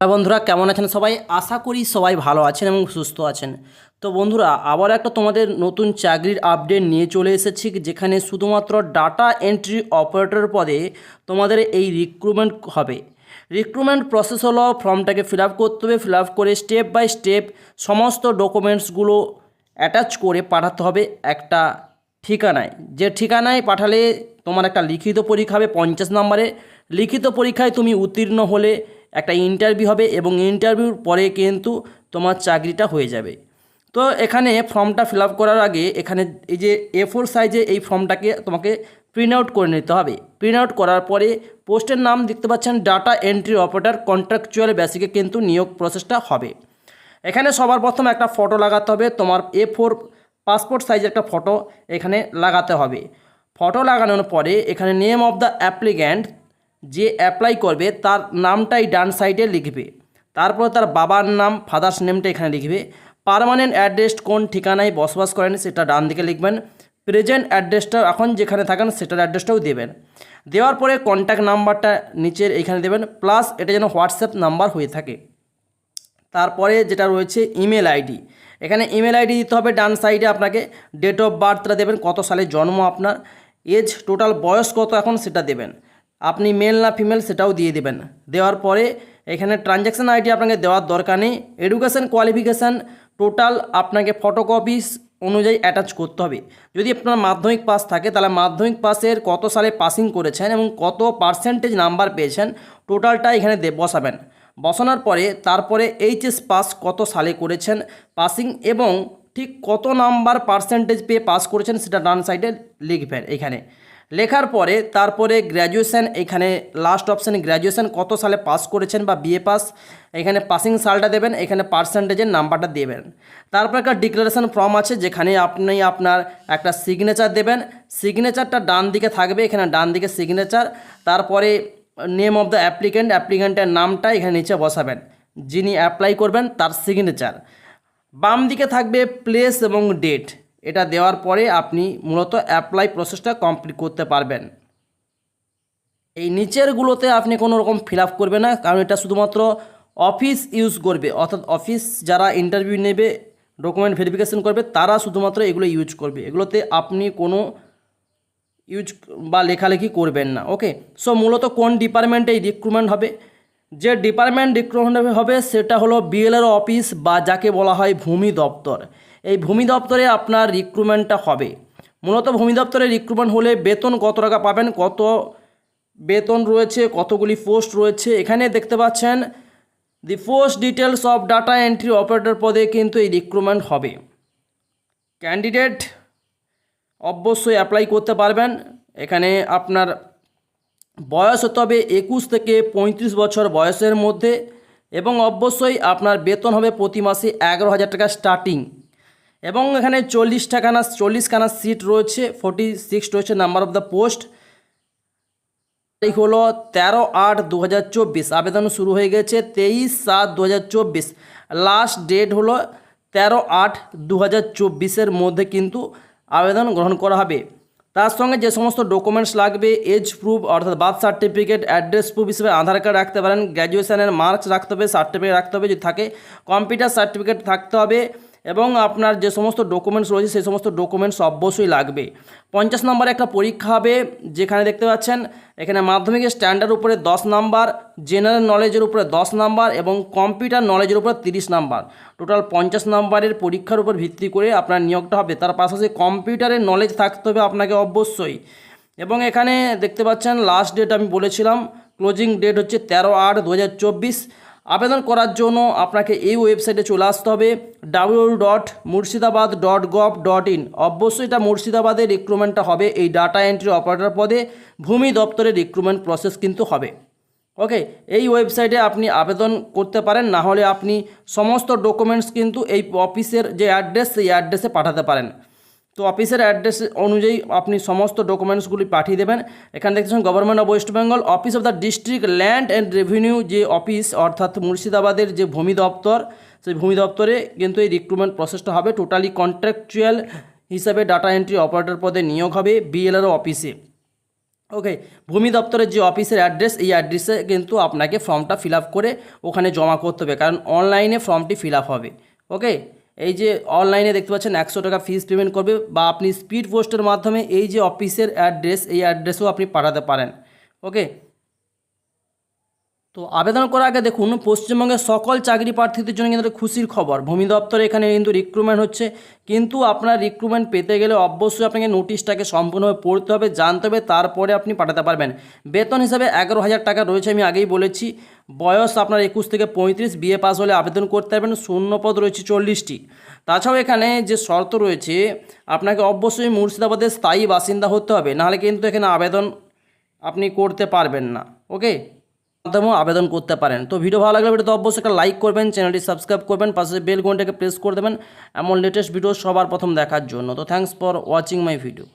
বন্ধুরা কেমন আছেন সবাই? আশা করি সবাই ভালো আছেন এবং সুস্থ আছেন। তো বন্ধুরা আবার একটা তোমাদের নতুন চাকরির আপডেট নিয়ে চলে এসেছি, যেখানে শুধুমাত্র ডাটা এন্ট্রি অপারেটর পদে তোমাদের এই রিক্রুটমেন্ট হবে। রিক্রুটমেন্ট প্রসেস হলো ফর্মটাকে ফিল আপ করতে হবে, ফিল আপ করে স্টেপ বাই স্টেপ সমস্ত ডকুমেন্টসগুলো অ্যাটাচ করে পাঠাতে হবে একটা ঠিকানায়। যে ঠিকানায় পাঠালে তোমার একটা লিখিত পরীক্ষা হবে 50 নম্বরে। লিখিত পরীক্ষায় তুমি উত্তীর্ণ হলে একটা ইন্টারভিউ হবে এবং ইন্টারভিউর পরে কিন্তু তোমার চাকরিটা হয়ে যাবে। তো এখানে ফর্মটা ফিল আপ করার আগে এখানে এই যে A4 সাইজে এই ফর্মটাকে তোমাকে প্রিন্ট আউট করে নিতে হবে। প্রিন্ট আউট করার পরে পোস্টের নাম দেখতে পাচ্ছেন ডাটা এন্ট্রি অপারেটর, কন্ট্রাকচুয়াল বেসিকে কিন্তু নিয়োগ প্রসেসটা হবে। এখানে সবার প্রথম একটা ফটো লাগাতে হবে, তোমার A4 পাসপোর্ট সাইজের একটা ফটো এখানে লাগাতে হবে। ফটো লাগানোর পরে এখানে নেম অফ দ্য অ্যাপ্লিক্যান্ট, যে অ্যাপ্লাই করবে তার নামটাই ডান সাইডে লিখবে। তারপর তার বাবার নাম, ফাদার্স নেমটা এখানে লিখবে। পার্মানেন্ট অ্যাড্রেস কোন ঠিকানায় বসবাস করেন সেটা ডান দিকে লিখবেন। প্রেজেন্ট অ্যাড্রেসটা এখন যেখানে থাকেন সেটার অ্যাড্রেসটাও দেবেন। দেওয়ার পরে কন্ট্যাক্ট নাম্বারটা নিচের এখানে দেবেন, প্লাস এটা যেন হোয়াটসঅ্যাপ নাম্বার হয়ে থাকে। তারপরে যেটা রয়েছে ইমেল আইডি, এখানে ইমেল আইডি দিতে হবে। ডান সাইডে আপনাকে ডেট অফ বার্থটা দেবেন, কত সালে জন্ম আপনার, এজ টোটাল বয়স কত এখন সেটা দেবেন। আপনি মেল না ফিমেল সেটাও দিয়ে দেবেন। দেওয়ার পরে এখানে ট্রানজ্যাকশান আইডি আপনাকে দেওয়ার দরকার নেই। এডুকেশান কোয়ালিফিকেশান টোটাল আপনাকে ফটোকপিস অনুযায়ী অ্যাটাচ করতে হবে। যদি আপনার মাধ্যমিক পাস থাকে তাহলে মাধ্যমিক পাসের কত সালে পাসিং করেছেন এবং কত পার্সেন্টেজ নাম্বার পেয়েছেন টোটালটা এখানে বসাবেন। বসানোর পরে তারপরে এইচএস পাস কত সালে করেছেন পাসিং এবং ঠিক কত নাম্বার পার্সেন্টেজ পেয়ে পাস করেছেন সেটা ডান সাইডে লিখবেন। এখানে লেখার পরে তারপরে গ্র্যাজুয়েশন, এখানে লাস্ট অপশানে গ্র্যাজুয়েশন কত সালে পাস করেছেন বা বিএ পাস, এখানে পাসিং সালটা দেবেন, এখানে পার্সেন্টেজের নাম্বারটা দেবেন। তারপর একটা ডিক্লারেশন ফর্ম আছে যেখানে আপনি আপনার একটা সিগনেচার দেবেন। সিগনেচারটা ডান দিকে থাকবে, এখানে ডান দিকে সিগনেচার। তারপরে নেম অফ দ্য অ্যাপ্লিক্যান্ট, অ্যাপ্লিক্যান্টের নামটা এখানে নিচে বসাবেন, যিনি অ্যাপ্লাই করবেন তার সিগনেচার। বাম দিকে থাকবে প্লেস এবং ডেট। এটা দেওয়ার পরে আপনি মূলত অ্যাপ্লাই প্রসেসটা কমপ্লিট করতে পারবেন। এই নিচেরগুলোতে আপনি কোনো রকম ফিল আপ করবে না, কারণ এটা শুধুমাত্র অফিস ইউজ করবে, অর্থাৎ অফিস যারা ইন্টারভিউ নেবে, ডকুমেন্ট ভেরিফিকেশন করবে, তারা শুধুমাত্র এগুলো ইউজ করবে। এগুলোতে আপনি কোনো ইউজ বা লেখালেখি করবেন না। ওকে, সো মূলত কোন ডিপার্টমেন্টে এই রিক্রুটমেন্ট হবে? যে ডিপার্টমেন্ট রিক্রুটমেন্ট হবে সেটা হলো বিএলআরও অফিস, বা যাকে বলা হয় ভূমি দপ্তর। এই ভূমি দপ্তরে আপনার রিক্রুটমেন্টটা হবে। মূলত ভূমি দপ্তরে রিক্রুটমেন্ট হলে বেতন কত টাকা পাবেন, কত বেতন রয়েছে, কতগুলি পোস্ট রয়েছে এখানে দেখতে পাচ্ছেন। The post details of data entry operator পদে কিন্তু এই রিক্রুটমেন্ট হবে। ক্যান্ডিডেট অবশ্যই অ্যাপ্লাই করতে পারবেন। এখানে আপনার বয়স হতে হবে 21 থেকে 35 বছর বয়সের মধ্যে, এবং অবশ্যই আপনার বেতন হবে প্রতি মাসে 11,000 টাকা স্টার্টিং। এবং এখানে 40খানা সিট রয়েছে, 46 রয়েছে নাম্বার অফ দ্য পোস্ট। তারিখ হলো 13/8/2024, আবেদন শুরু হয়ে গেছে 23/7/2024। লাস্ট ডেট হলো 13/8/2024 মধ্যে কিন্তু আবেদন গ্রহণ করা হবে। তার সঙ্গে যে সমস্ত ডকুমেন্টস লাগবে, এজ প্রুফ অর্থাৎ বার্থ সার্টিফিকেট, অ্যাড্রেস প্রুফ হিসেবে আধার কার্ড রাখতে পারেন, গ্র্যাজুয়েশনের মার্কস রাখতে হবে, সার্টিফিকেট রাখতে হবে যদি থাকে, কম্পিউটার সার্টিফিকেট থাকতে হবে, এবং আপনার যে সমস্ত ডকুমেন্টস রয়েছে সেই সমস্ত ডকুমেন্টস অবশ্যই লাগবে। 50 নম্বরে একটা পরীক্ষা হবে, যেখানে দেখতে পাচ্ছেন এখানে মাধ্যমিকের স্ট্যান্ডার্ড উপরে 10 নাম্বার, জেনারেল নলেজের উপরে 10 নাম্বার এবং কম্পিউটার নলেজের উপরে 30 নাম্বার। টোটাল 50 নম্বরের পরীক্ষার উপর ভিত্তি করে আপনার নিয়োগটা হবে। তার পাশাপাশি কম্পিউটারের নলেজ থাকতে হবে আপনাকে অবশ্যই। এবং এখানে দেখতে পাচ্ছেন লাস্ট ডেট আমি বলেছিলাম, ক্লোজিং ডেট হচ্ছে 13/8/2024। আবেদন করার জন্য আপনাকে এই ওয়েবসাইটে চলে আসতে হবে, www.murshidabad.gov.in। অবশ্যই এটা মুর্শিদাবাদের রিক্রুটমেন্টটা হবে, এই ডাটা এন্ট্রি অপারেটর পদে ভূমি দপ্তরের রিক্রুটমেন্ট প্রসেস কিন্তু হবে। ওকে, এই ওয়েবসাইটে আপনি আবেদন করতে পারেন, না হলে আপনি সমস্ত ডকুমেন্টস কিন্তু এই অফিসের যে অ্যাড্রেস সেই অ্যাড্রেসে পাঠাতে পারেন। তো অফিসের অ্যাড্রেস অনুযায়ী আপনি সমস্ত ডকুমেন্টসগুলি পাঠিয়ে দেবেন। এখানে দেখছেন government of West Bengal, office of the district land and revenue, যে অফিস অর্থাৎ মুর্শিদাবাদের যে ভূমি দপ্তর, সেই ভূমি দপ্তরে কিন্তু এই রিক্রুটমেন্ট প্রসেসটা হবে। টোটালি কন্ট্রাকচুয়াল হিসাবে ডাটা এন্ট্রি অপারেটর পদে নিয়োগ হবে বিএলআরও অফিসে। ওকে, ভূমি দপ্তরের যে অফিসের অ্যাড্রেস, এই অ্যাড্রেসে কিন্তু আপনাকে ফর্মটা ফিল আপ করে ওখানে জমা করতে হবে, কারণ অনলাইনে ফর্মটি ফিল আপ হবে। ওকে, এই যে অনলাইনে দেখতে পাচ্ছেন 100 টাকা ফিস পেমেন্ট করবে, বা আপনি স্পিড পোস্টের মাধ্যমে এই যে অফিসের অ্যাড্রেস, এই অ্যাড্রেসেও আপনি পাঠাতে পারেন। ওকে, তো আবেদন করার আগে দেখুন, পশ্চিমবঙ্গের সকল চাকরি প্রার্থীদের জন্য কিন্তু একটা খুশির খবর, ভূমি দপ্তরে এখানে কিন্তু রিক্রুটমেন্ট হচ্ছে। কিন্তু আপনার রিক্রুটমেন্ট পেতে গেলে অবশ্যই আপনাকে নোটিশটাকে সম্পূর্ণভাবে পড়তে হবে, জানতে হবে, তারপরে আপনি পাঠাতে পারবেন। বেতন হিসাবে 11,000 টাকা রয়েছে, আমি আগেই বলেছি। বয়স আপনার 21 থেকে 35, বিএ পাস হলে আবেদন করতে পারবেন। শূন্যপদ রয়েছে 40টি। তাছাড়াও এখানে যে শর্ত রয়েছে, আপনাকে অবশ্যই মুর্শিদাবাদের স্থায়ী বাসিন্দা হতে হবে, নাহলে কিন্তু এখানে আবেদন আপনি করতে পারবেন না। ওকে, মাধ্যমেও আবেদন করতে পারেন। তো ভিডিও ভালো লাগলে ভিডিওতে অবশ্যই একটা লাইক করবেন, চ্যানেলটি সাবস্ক্রাইব করবেন, পাশে বেল ঘন্টাকে প্রেস করে দেবেন এমন লেটেস্ট ভিডিও সবার প্রথম দেখার জন্য। তো thanks for watching my video.